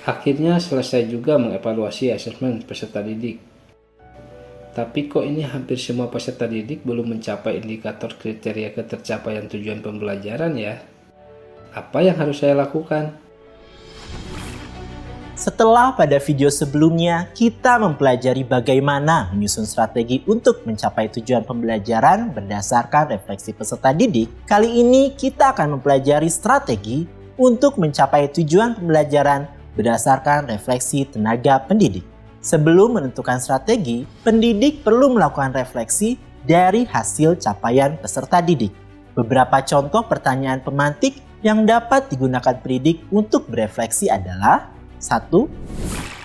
Akhirnya selesai juga mengevaluasi asesmen peserta didik. Tapi kok ini hampir semua peserta didik belum mencapai indikator kriteria ketercapaian tujuan pembelajaran ya? Apa yang harus saya lakukan? Setelah pada video sebelumnya kita mempelajari bagaimana menyusun strategi untuk mencapai tujuan pembelajaran berdasarkan refleksi peserta didik, kali ini kita akan mempelajari strategi untuk mencapai tujuan pembelajaran berdasarkan refleksi tenaga pendidik. Sebelum menentukan strategi, pendidik perlu melakukan refleksi dari hasil capaian peserta didik. Beberapa contoh pertanyaan pemantik yang dapat digunakan pendidik untuk berefleksi adalah: 1.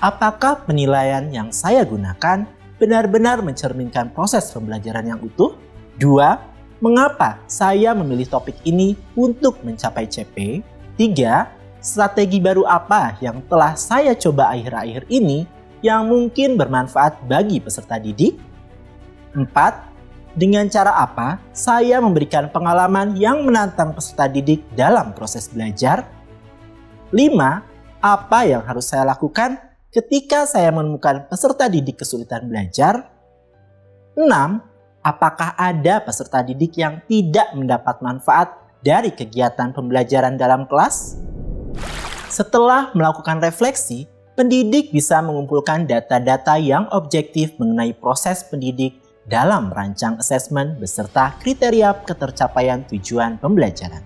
Apakah penilaian yang saya gunakan benar-benar mencerminkan proses pembelajaran yang utuh? 2. Mengapa saya memilih topik ini untuk mencapai CP? 3. Strategi baru apa yang telah saya coba akhir-akhir ini yang mungkin bermanfaat bagi peserta didik? 4. Dengan cara apa saya memberikan pengalaman yang menantang peserta didik dalam proses belajar? 5. Apa yang harus saya lakukan ketika saya menemukan peserta didik kesulitan belajar? 6. Apakah ada peserta didik yang tidak mendapat manfaat dari kegiatan pembelajaran dalam kelas? Setelah melakukan refleksi, pendidik bisa mengumpulkan data-data yang objektif mengenai proses pendidik dalam merancang asesmen beserta kriteria ketercapaian tujuan pembelajaran.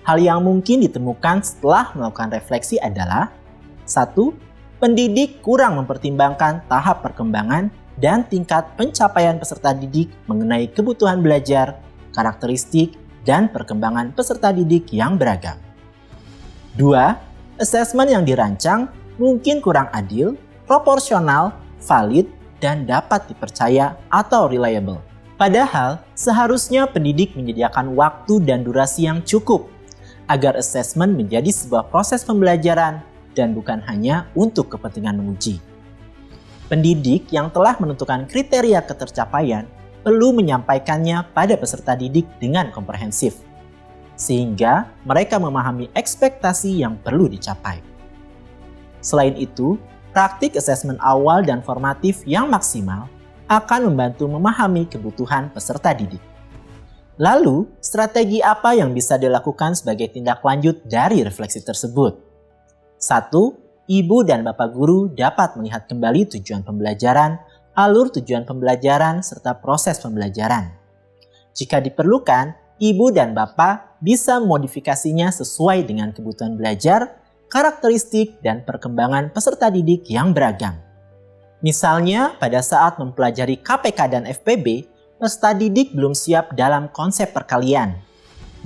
Hal yang mungkin ditemukan setelah melakukan refleksi adalah: 1. Pendidik kurang mempertimbangkan tahap perkembangan dan tingkat pencapaian peserta didik mengenai kebutuhan belajar, karakteristik, dan perkembangan peserta didik yang beragam. 2. Asesmen yang dirancang mungkin kurang adil, proporsional, valid, dan dapat dipercaya atau reliable. Padahal, seharusnya pendidik menyediakan waktu dan durasi yang cukup agar asesmen menjadi sebuah proses pembelajaran dan bukan hanya untuk kepentingan menguji. Pendidik yang telah menentukan kriteria ketercapaian perlu menyampaikannya pada peserta didik dengan komprehensif, sehingga mereka memahami ekspektasi yang perlu dicapai. Selain itu, praktik asesmen awal dan formatif yang maksimal akan membantu memahami kebutuhan peserta didik. Lalu, strategi apa yang bisa dilakukan sebagai tindak lanjut dari refleksi tersebut? 1. Ibu dan Bapak guru dapat melihat kembali tujuan pembelajaran, alur tujuan pembelajaran, serta proses pembelajaran. Jika diperlukan, Ibu dan Bapak bisa memodifikasinya sesuai dengan kebutuhan belajar, karakteristik, dan perkembangan peserta didik yang beragam. Misalnya, pada saat mempelajari KPK dan FPB, peserta didik belum siap dalam konsep perkalian.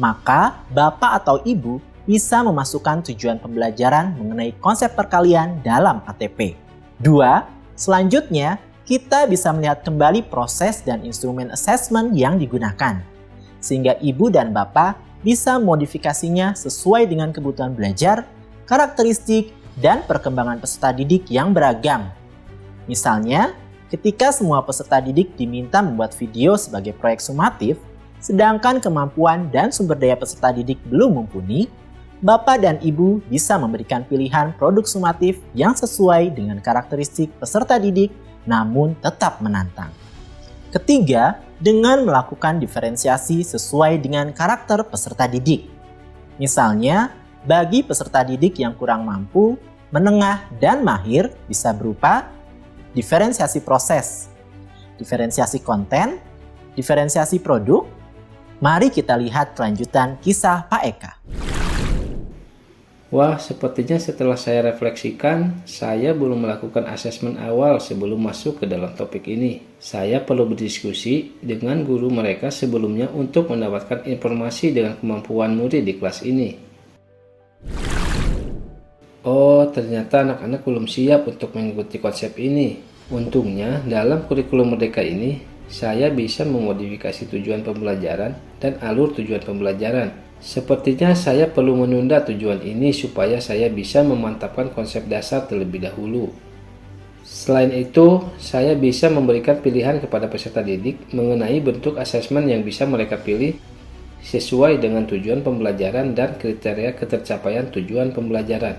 Maka, Bapak atau Ibu bisa memasukkan tujuan pembelajaran mengenai konsep perkalian dalam ATP. 2. Selanjutnya, kita bisa melihat kembali proses dan instrumen asesmen yang digunakan, sehingga Ibu dan Bapak bisa modifikasinya sesuai dengan kebutuhan belajar, karakteristik, dan perkembangan peserta didik yang beragam. Misalnya, ketika semua peserta didik diminta membuat video sebagai proyek sumatif, sedangkan kemampuan dan sumber daya peserta didik belum mumpuni, Bapak dan Ibu bisa memberikan pilihan produk sumatif yang sesuai dengan karakteristik peserta didik namun tetap menantang. Ketiga, dengan melakukan diferensiasi sesuai dengan karakter peserta didik. Misalnya, bagi peserta didik yang kurang mampu, menengah, dan mahir bisa berupa diferensiasi proses, diferensiasi konten, diferensiasi produk. Mari kita lihat kelanjutan kisah Pak Eka. Wah, sepertinya setelah saya refleksikan, saya belum melakukan asesmen awal sebelum masuk ke dalam topik ini. Saya perlu berdiskusi dengan guru mereka sebelumnya untuk mendapatkan informasi dengan kemampuan murid di kelas ini. Oh, ternyata anak-anak belum siap untuk mengikuti konsep ini. Untungnya, dalam kurikulum Merdeka ini, saya bisa memodifikasi tujuan pembelajaran dan alur tujuan pembelajaran. Sepertinya saya perlu menunda tujuan ini supaya saya bisa memantapkan konsep dasar terlebih dahulu. Selain itu, saya bisa memberikan pilihan kepada peserta didik mengenai bentuk asesmen yang bisa mereka pilih sesuai dengan tujuan pembelajaran dan kriteria ketercapaian tujuan pembelajaran.